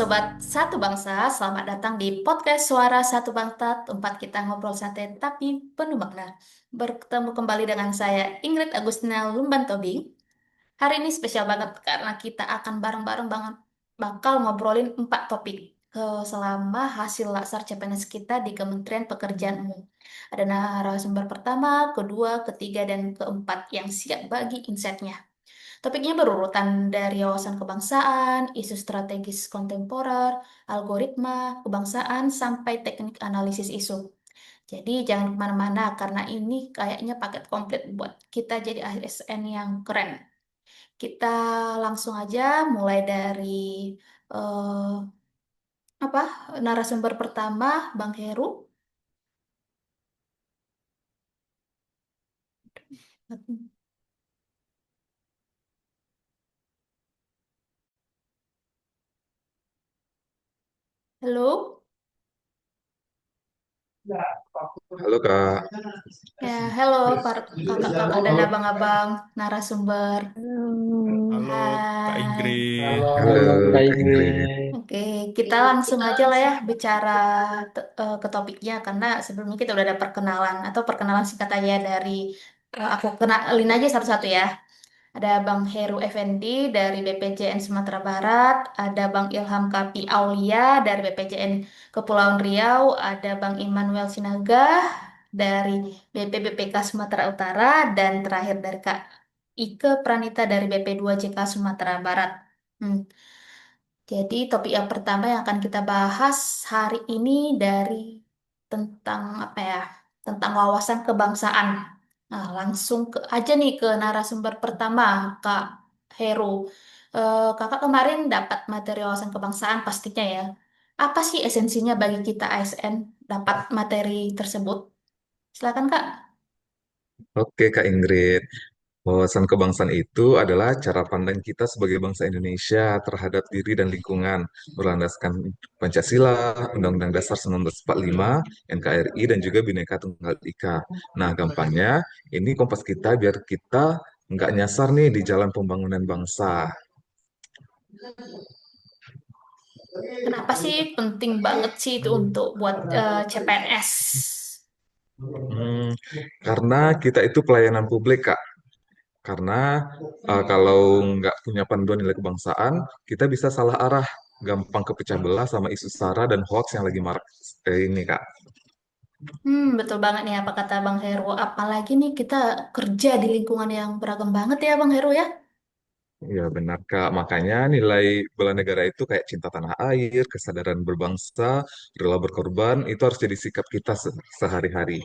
Sobat Satu Bangsa, selamat datang di podcast Suara Satu Bangsa, tempat kita ngobrol santai tapi penuh makna. Bertemu kembali dengan saya, Ingrid Agustina Lumban Tobing. Hari ini spesial banget karena kita akan bareng-bareng banget bakal ngobrolin 4 topik selama hasil laksar CPNS kita di Kementerian Pekerjaan Umum. Ada narasumber pertama, kedua, ketiga, dan keempat yang siap bagi insight-nya. Topiknya berurutan dari wawasan kebangsaan, isu strategis kontemporer, algoritma, kebangsaan, sampai teknik analisis isu. Jadi jangan kemana-mana karena ini kayaknya paket komplit buat kita jadi ASN yang keren. Kita langsung aja mulai dari eh, apa narasumber pertama, Bang Heru. Halo. Halo Kak. Ya, halo kakak-kakak dan abang-abang narasumber. Halo Kak Hai. Inggris. Halo Kak Kak Ingrid. Ingrid. Oke, kita langsung aja lah ya bicara ke topiknya karena sebelumnya kita udah ada perkenalan atau perkenalan singkat aja dari aku kenalin aja satu-satu ya. Ada Bang Heru Effendi dari BPJN Sumatera Barat, ada Bang Ilham Kapi Aulia dari BPJN Kepulauan Riau, ada Bang Immanuel Sinaga dari BPBPK Sumatera Utara, dan terakhir dari Kak Ike Pranita dari BP2JK Sumatera Barat. Hmm. Jadi topik yang pertama yang akan kita bahas hari ini dari tentang apa ya? Tentang wawasan kebangsaan. Nah, langsung aja nih ke narasumber pertama, Kak Heru. Kakak kemarin dapat materi wawasan kebangsaan pastinya ya. Apa sih esensinya bagi kita ASN dapat materi tersebut? Silakan Kak. Oke Kak Ingrid. Wawasan kebangsaan itu adalah cara pandang kita sebagai bangsa Indonesia terhadap diri dan lingkungan, berlandaskan Pancasila, Undang-Undang Dasar 1945, NKRI, dan juga Bhinneka Tunggal Ika. Nah, gampangnya, ini kompas kita biar kita nggak nyasar nih di jalan pembangunan bangsa. Kenapa sih penting banget sih itu untuk buat CPNS? Hmm, karena kita itu pelayanan publik, Kak. Karena kalau nggak punya panduan nilai kebangsaan, kita bisa salah arah, gampang kepecah belah sama isu sara dan hoax yang lagi marak ini, Kak. Betul banget nih apa kata Bang Heru. Apalagi nih kita kerja di lingkungan yang beragam banget ya Bang Heru ya. Ya benar, Kak. Makanya nilai bela negara itu kayak cinta tanah air, kesadaran berbangsa, rela berkorban, itu harus jadi sikap kita sehari-hari.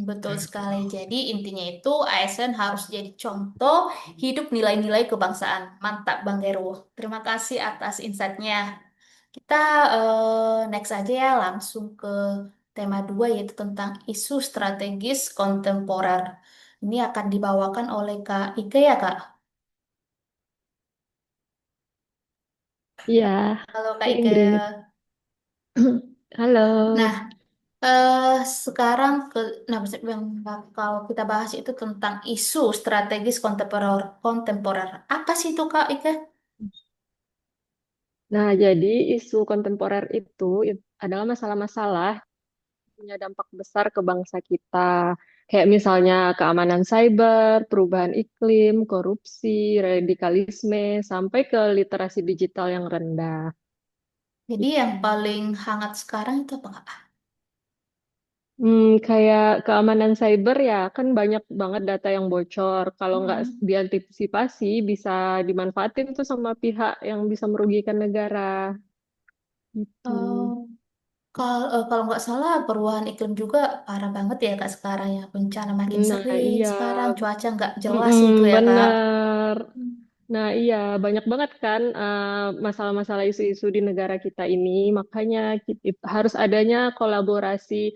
Betul sekali. Jadi intinya itu ASN harus jadi contoh hidup nilai-nilai kebangsaan. Mantap Bang Heru. Terima kasih atas insight-nya. Kita next aja ya langsung ke tema 2 yaitu tentang isu strategis kontemporer. Ini akan dibawakan oleh Kak Ike ya Kak. Iya, Halo Kak Kak Ike. Ingrid. Halo. Nah, Eh, sekarang nah yang bakal kita bahas itu tentang isu strategis kontemporer. Apa sih itu Kak Ika? Nah, jadi isu kontemporer itu adalah masalah-masalah yang punya dampak besar ke bangsa kita. Kayak misalnya keamanan cyber, perubahan iklim, korupsi, radikalisme, sampai ke literasi digital yang rendah. Jadi yang paling hangat sekarang itu apa Kak? Kayak keamanan cyber ya, kan banyak banget data yang bocor. Kalau nggak Hmm. diantisipasi, bisa dimanfaatin tuh sama pihak yang bisa merugikan negara. Gitu. Oh, kalau nggak salah perubahan iklim juga parah banget ya Kak sekarang ya. Bencana makin Nah, sering iya. sekarang, cuaca nggak jelas Mm-mm, itu ya Kak. bener. Hmm. Nah, iya, banyak banget kan masalah-masalah isu-isu di negara kita ini. Makanya harus adanya kolaborasi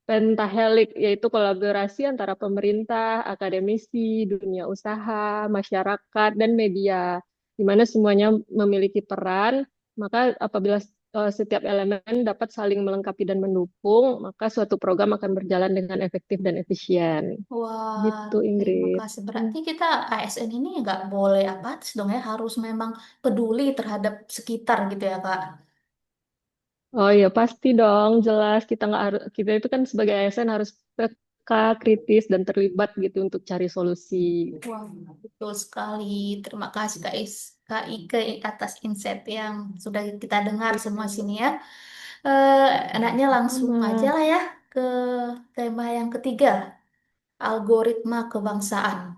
pentahelik, yaitu kolaborasi antara pemerintah, akademisi, dunia usaha, masyarakat, dan media, di mana semuanya memiliki peran. Maka apabila setiap elemen dapat saling melengkapi dan mendukung, maka suatu program akan berjalan dengan efektif dan efisien. Wah, Gitu, terima Ingrid. kasih. Berarti kita ASN ini nggak boleh apatis dong ya, harus memang peduli terhadap sekitar gitu ya Kak. Oh iya pasti dong, jelas kita nggak harus kita itu kan sebagai ASN harus peka, kritis dan terlibat gitu untuk cari solusi. Wah, betul sekali. Terima kasih Kak Ike atas insight yang sudah kita dengar semua sini ya. Eh, Enaknya langsung aja Sama. lah ya ke tema yang ketiga, algoritma kebangsaan.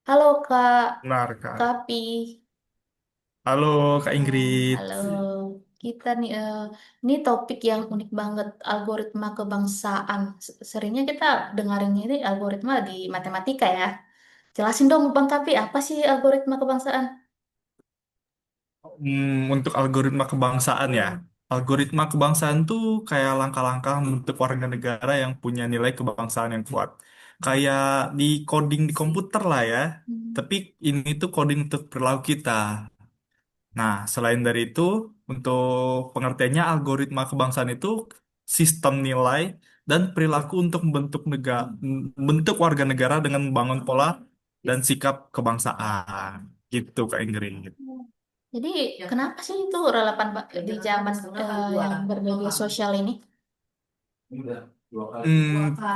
Halo Kak Benar, Kak. Kapi. Halo, Kak Ingrid. Halo, kita nih, ini topik yang unik banget, algoritma kebangsaan. Seringnya kita dengarin ini algoritma di matematika ya. Jelasin dong Bang Kapi, apa sih algoritma kebangsaan? Untuk algoritma kebangsaan ya. Algoritma kebangsaan tuh kayak langkah-langkah untuk warga negara yang punya nilai kebangsaan yang kuat. Kayak di coding di komputer lah ya. Hmm. Tapi ini tuh coding untuk perilaku kita. Nah, selain dari itu, untuk pengertiannya algoritma kebangsaan itu sistem nilai dan perilaku untuk bentuk warga negara dengan membangun pola dan sikap kebangsaan. Gitu, Kak Ingrid. Jadi kenapa sih itu relevan Pak, di zaman yang bermedia sosial ini?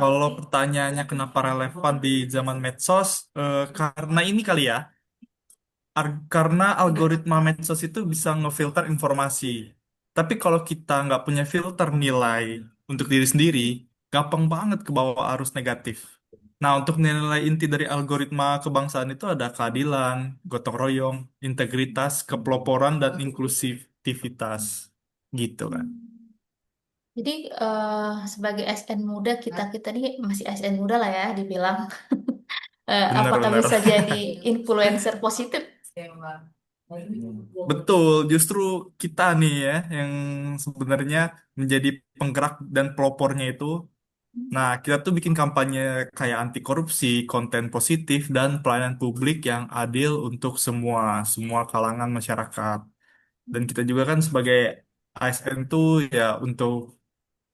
Kalau pertanyaannya kenapa relevan di zaman medsos, karena ini kali ya, karena algoritma medsos itu bisa ngefilter informasi. Tapi kalau kita nggak punya filter nilai untuk diri sendiri, gampang banget ke bawah arus negatif. Nah, untuk nilai inti dari algoritma kebangsaan itu ada keadilan, gotong royong, integritas, kepeloporan, dan inklusivitas. Gitu kan. Jadi sebagai ASN muda kita kita nih masih ASN muda lah ya dibilang. Apakah Benar-benar. bisa jadi influencer positif? Betul, justru kita nih ya yang sebenarnya menjadi penggerak dan pelopornya itu. Nah, kita tuh bikin kampanye kayak anti korupsi, konten positif, dan pelayanan publik yang adil untuk semua kalangan masyarakat. Dan kita juga kan sebagai ASN tuh ya untuk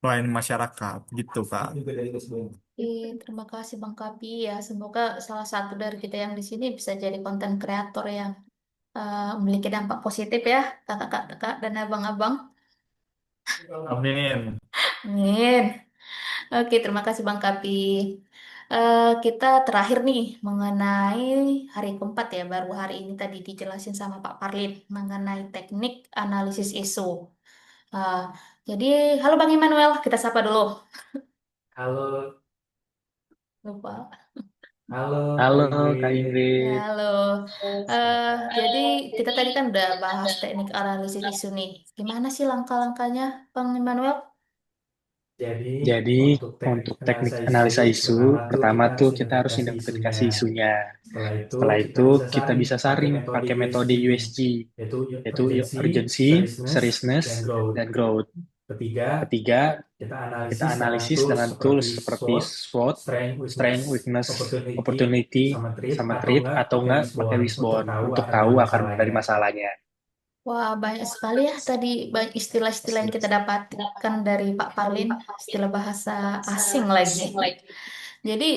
pelayan masyarakat gitu, Kak. Terima kasih Bang Kapi ya. Semoga salah satu dari kita yang di sini bisa jadi konten kreator yang memiliki dampak positif ya, kakak-kakak dan abang-abang. Amin. Amin. Oke, terima kasih Bang Kapi. Kita terakhir nih mengenai hari keempat ya, baru hari ini tadi dijelasin sama Pak Parlin mengenai teknik analisis isu. Eh, jadi, halo Bang Immanuel, kita sapa dulu. Halo, Lupa. halo Kak Halo Kak Ingrid. Ya, Ingrid. halo. Jadi kita tadi kan udah bahas teknik analisis isu nih. Gimana sih langkah-langkahnya, Bang Immanuel? Jadi, Jadi untuk teknik untuk teknik analisa analisa isu, isu, pertama kita tuh harus kita harus identifikasi identifikasi isunya. isunya. Setelah itu, Setelah kita itu bisa kita saring bisa pakai saring metode pakai metode USG, USG, yaitu yaitu urgency, urgency, seriousness, dan seriousness, growth. dan growth. Ketiga, Ketiga, kita kita analisis dengan analisis tools dengan tools seperti seperti SWOT, SWOT, strength, strength, weakness, weakness, opportunity, opportunity, sama threat, sama atau threat, enggak atau pakai enggak pakai wishbone untuk wishbone tahu untuk akar tahu dari akar dari masalahnya. masalahnya. Wah, banyak sekali ya tadi banyak istilah-istilah yang kita dapatkan dari Pak Parlin, istilah bahasa asing lagi. Jadi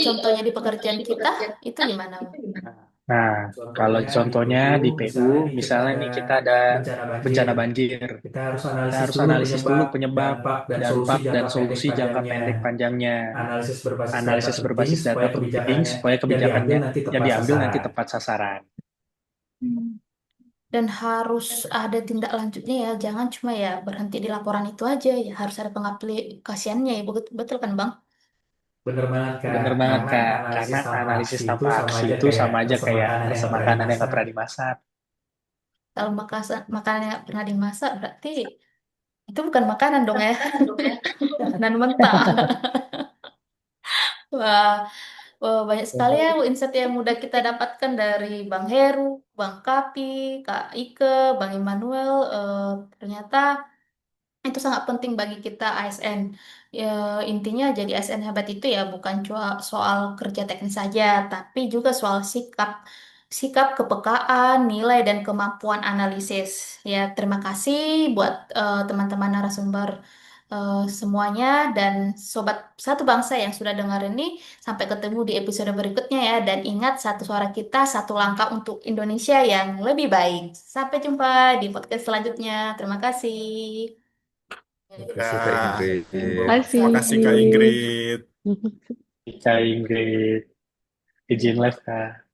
contohnya di pekerjaan kita itu gimana? Bang? Nah, kalau Contohnya di contohnya PU, di PU, misalnya nih kita misalnya ada nih kita ada bencana banjir. bencana banjir. Kita harus Kita analisis harus dulu analisis dulu penyebab, penyebab, dampak, dan solusi dampak, dan jangka pendek solusi jangka panjangnya. pendek panjangnya. Analisis berbasis data Analisis penting berbasis data supaya penting kebijakannya supaya yang diambil kebijakannya nanti yang tepat diambil nanti sasaran. tepat sasaran. Hmm. Dan harus ada tindak lanjutnya ya, jangan cuma ya berhenti di laporan itu aja ya, harus ada pengaplikasiannya ya, betul, betul kan Bang? Bener banget Kak, Bener banget karena Kak, karena analisis tanpa analisis aksi itu tanpa sama aksi aja itu kayak sama aja resep kayak makanan yang resep nggak pernah makanan yang nggak dimasak. pernah dimasak. Kalau makanan yang nggak pernah dimasak berarti itu bukan makanan dong ya, makanan mentah. Wah, wah, banyak sekali ya insight yang mudah kita dapatkan dari Bang Heru, Bang Kapi, Kak Ike, Bang Immanuel. Ternyata itu sangat penting bagi kita ASN. Ya, intinya jadi ASN hebat itu ya bukan cuma soal kerja teknis saja, tapi juga soal sikap, kepekaan, nilai dan kemampuan analisis. Ya, terima kasih buat teman-teman narasumber semuanya dan sobat satu bangsa yang sudah dengar ini. Sampai ketemu di episode berikutnya ya dan ingat satu suara kita, satu langkah untuk Indonesia yang lebih baik. Sampai jumpa di podcast selanjutnya. Terima kasih. Terima Ya, kasih Kak Ingrid. Makasih. makasih Kak Ingrid. Kak Ingrid, izin live Kak.